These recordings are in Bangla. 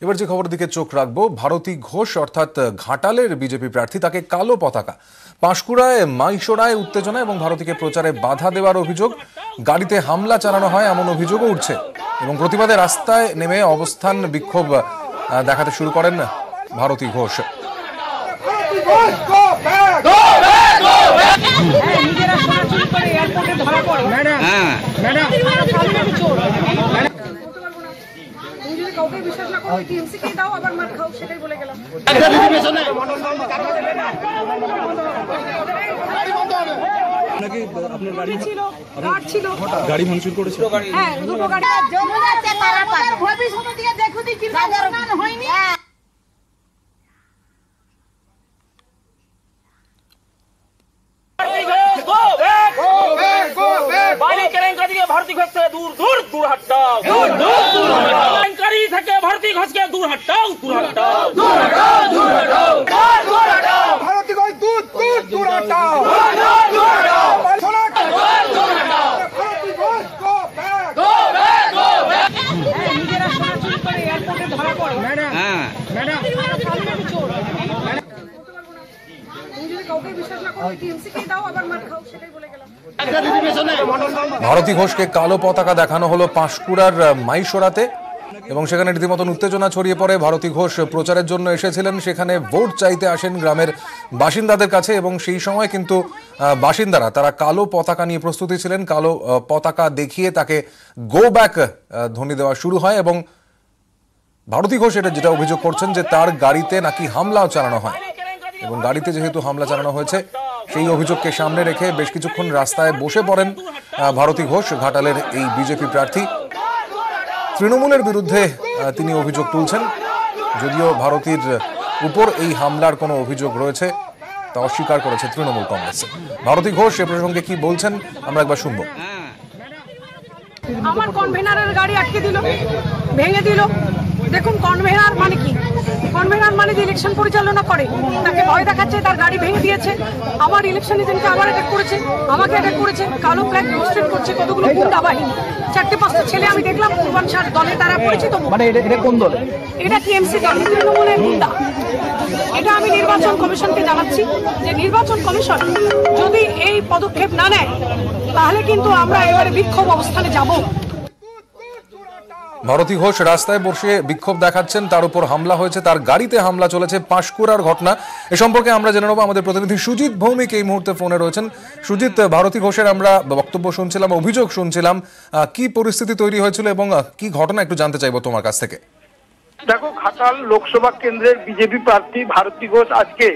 এবার যে খবরের দিকে চোখ রাখবো, ভারতী ঘোষ অর্থাৎ ঘাটালের বিজেপি প্রার্থী, তাকে কালো পতাকা, পাঁশকুড়ায় মাইশোরায় উত্তেজনা এবং ভারতীকে প্রচারে বাধা দেওয়ার অভিযোগ, গাড়িতে হামলা চালানো হয় এমন অভিযোগও উঠছে এবং প্রতিবাদে রাস্তায় নেমে অবস্থান বিক্ষোভ দেখাতে শুরু করেন ভারতী ঘোষ। কাউকে বিশ্বাস না করো, টিএমসি কে দাও আবার মার খাও, সেটাই বলে গেলাম। নাকি আপনার গাড়ি ছিল, গার্ড ছিল, গাড়ি ভাঙচুর করেছে। হ্যাঁ দুটো গাড়ি জমে যাচ্ছে, তারা পাবে ভবিষ্যতে দিকে দেখো দি কি উন্নয়ন হয়নি। ভারতী ঘোষকে দূর দূর দূর হটাও, দূর দূর দূর হটাও, ব্যাংকারি থেকে ভারতী ঘোষকে দূর হটাও, দূর হটাও, দূর হটাও, দূর হটাও, দূর হটাও, ভারতী ঘোষ দূর দূর দূর হটাও, দূর দূর দূর হটাও, শোনা দূর হটাও, Bharati Ghosh go back, go back, go back. নিজেরা সোনা চুরি করে এয়ারপোর্টে ধরা পড়ে। তুমি যদি কাউকে বিশ্বাস না করো, টিএমসি কে দাও আবার মার খাও, সেটাই বলে গেলাম। ভারতী ঘোষকে কালো পতাকা দেখানো হলো পাঁশকুড়ার মাইশোরাতে এবং সেখানে রীতিমতন উত্তেজনা ছড়িয়ে পড়ে। ভারতী ঘোষ প্রচারের জন্য এসেছিলেন, সেখানে ভোট চাইতে আসেন গ্রামের বাসিন্দাদের কাছে এবং সেই সময় কিন্তু বাসিন্দারা তারা কালো পতাকা নিয়ে প্রস্তুতি ছিলেন। কালো পতাকা দেখিয়ে তাকে গো ব্যাক ধ্বনি দেওয়া শুরু হয় এবং ভারতী ঘোষ এটা যেটা অভিযোগ করছেন যে তার গাড়িতে নাকি হামলাও চালানো হয় এবং গাড়িতে যেহেতু হামলা চালানো হয়েছে সেই অভিযোগকে সামনে রেখে বেশ কিছুক্ষণ রাস্তায় বসে পড়েন ভারতী ঘোষ, ঘাটালের এই বিজেপি প্রার্থী। তৃণমূলের বিরুদ্ধে তিনি অভিযোগ তুলছেন, যদিও ভারতীর উপর এই হামলার কোনো অভিযোগ রয়েছে তা অস্বীকার করেছে তৃণমূল কংগ্রেস। ভারতী ঘোষ এ প্রসঙ্গে কি বলছেন আমরা একবার শুনবো। আমার কনভেনারের গাড়ি আটকে দিল, ভেঙে দিল। দেখুন কনভেনার মানে কি? কনভেনার মানে যে ইলেকশন পরিচালনা করে তাকে ভয় দেখাচ্ছে, তার গাড়ি ভেঙে দিয়েছে। আমার ইলেকশন এজেন্টকে আবার অ্যাটাক করেছে, আমাকে অ্যাটাক করেছে, কালো ফ্ল্যাগ ডিস্ট্রিট করছে, কতগুলো গুন্ডা বাহিনী, 4-5টা ছেলে আমি দেখলাম কুরবান শাহ দলে তারা পরিচিত। মানে এটা কোন দল? এটা টিএমসি দল, তৃণমূলের গুন্ডা। এটা আমি নির্বাচন কমিশনকে জানাচ্ছি যে নির্বাচন কমিশন যদি এই পদক্ষেপ না নেয় তাহলে কিন্তু আমরা এবারে বিক্ষোভ অবস্থানে যাব। ভারতী ঘোষ রাস্তায় বসে বিক্ষোভ দেখাচ্ছেন, তার উপর হামলা হয়েছে, তার গাড়িতে হামলা চলেছে, পাঁশকুড়ার ঘটনা। এ সম্পর্কে আমরা জেনে নেব। আমাদের প্রতিনিধি সুজিত ভৌমিক এই মুহূর্তে ফোনে রয়েছেন। সুজিত, ভারতী ঘোষের আমরা বক্তব্য শুনছিলাম, অভিযোগ শুনছিলাম, কি পরিস্থিতি তৈরি হয়েছিল এবং কি ঘটনা একটু জানতে চাইবো তোমার কাছ থেকে। দেখো, ঘাটাল লোকসভা কেন্দ্রের বিজেপি প্রার্থী ভারতী ঘোষ আজকে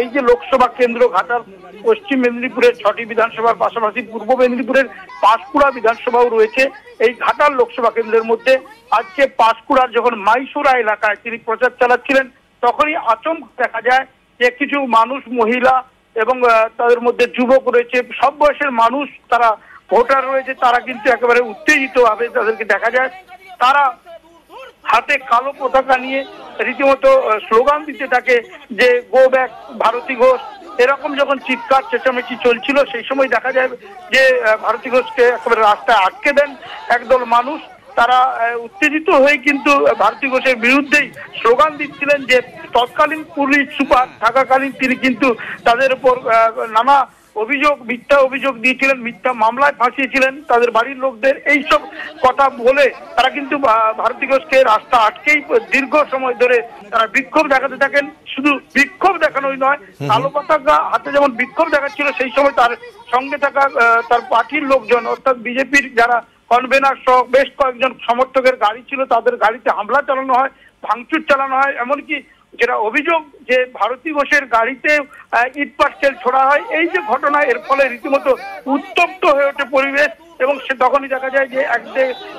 এই যে লোকসভা কেন্দ্র ঘাটাল পশ্চিম মেদিনীপুরের 6টি বিধানসভার পাশাপাশি পূর্ব মেদিনীপুরের পাঁশকুড়া বিধানসভাও রয়েছে এই ঘাটাল লোকসভা কেন্দ্রের মধ্যে। আজকে পাঁশকুড়ার যখন মাইশোরা এলাকায় তিনি প্রচার চালাচ্ছিলেন তখনই আচমকা দেখা যায় যে কিছু মানুষ, মহিলা এবং তাদের মধ্যে যুবক রয়েছে, সব বয়সের মানুষ, তারা ভোটার রয়েছে, তারা কিন্তু একেবারে উত্তেজিত ভাবে তাদেরকে দেখা যায়। তারা হাতে কালো পতাকা নিয়ে রীতিমতো স্লোগান দিতে থাকে যে গো ব্যাক ভারতী ঘোষ, এরকম যখন চিৎকার চেঁচামেচি চলছিল সেই সময় দেখা যায় যে ভারতী ঘোষকে একেবারে রাস্তায় আটকে দেন একদল মানুষ। তারা উত্তেজিত হয়ে কিন্তু ভারতী ঘোষের বিরুদ্ধেই স্লোগান দিচ্ছিলেন যে তৎকালীন পুলিশ সুপার থাকাকালীন তিনি কিন্তু তাদের উপর নানা অভিযোগ, মিথ্যা অভিযোগ দিয়েছিলেন, মিথ্যা মামলায় ফাঁসিয়েছিলেন তাদের বাড়ির লোকদের। এইসব কথা বলে তারা কিন্তু ভারতী ঘোষকে রাস্তা আটকেই দীর্ঘ সময় ধরে তারা বিক্ষোভ দেখাতে থাকেন। শুধু বিক্ষোভ দেখানোই নয়, কালো পতাকা হাতে যেমন বিক্ষোভ দেখাচ্ছিল সেই সময় তার সঙ্গে থাকা তার পার্টির লোকজন অর্থাৎ বিজেপির যারা কনভেনার সহ বেশ কয়েকজন সমর্থকের গাড়ি ছিল তাদের গাড়িতে হামলা চালানো হয়, ভাঙচুর চালানো হয়। এমনকি যেটা অভিযোগ যে ভারতী ঘোষের গাড়িতে ইট পাটকেল ছোড়া হয়। এই যে ঘটনা, এর ফলে রীতিমতো উত্তপ্ত হয়ে ওঠে পরিবেশ এবং সে তখনই দেখা যায় যে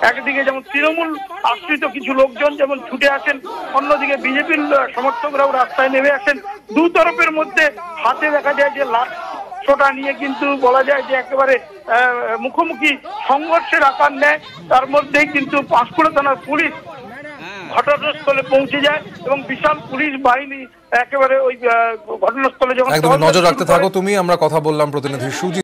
একদিকে যেমন তৃণমূল আশ্রিত কিছু লোকজন যেমন ছুটে আসেন, অন্যদিকে বিজেপির সমর্থকরাও রাস্তায় নেমে আসেন। দু তরফের মধ্যে হাতে দেখা যায় যে লাঠি ছোটা নিয়ে কিন্তু বলা যায় যে একেবারে মুখোমুখি সংঘর্ষের আকার নেয়। তার মধ্যেই কিন্তু পাঁশকুড়া থানার পুলিশ ঘটনাস্থলে পৌঁছে যায় এবং বিশাল পুলিশ বাহিনী একেবারে ওই ঘটনাস্থলে যখন একদম নজর রাখতে থাকো তুমি। আমরা কথা বললাম প্রতিনিধি সুজিত।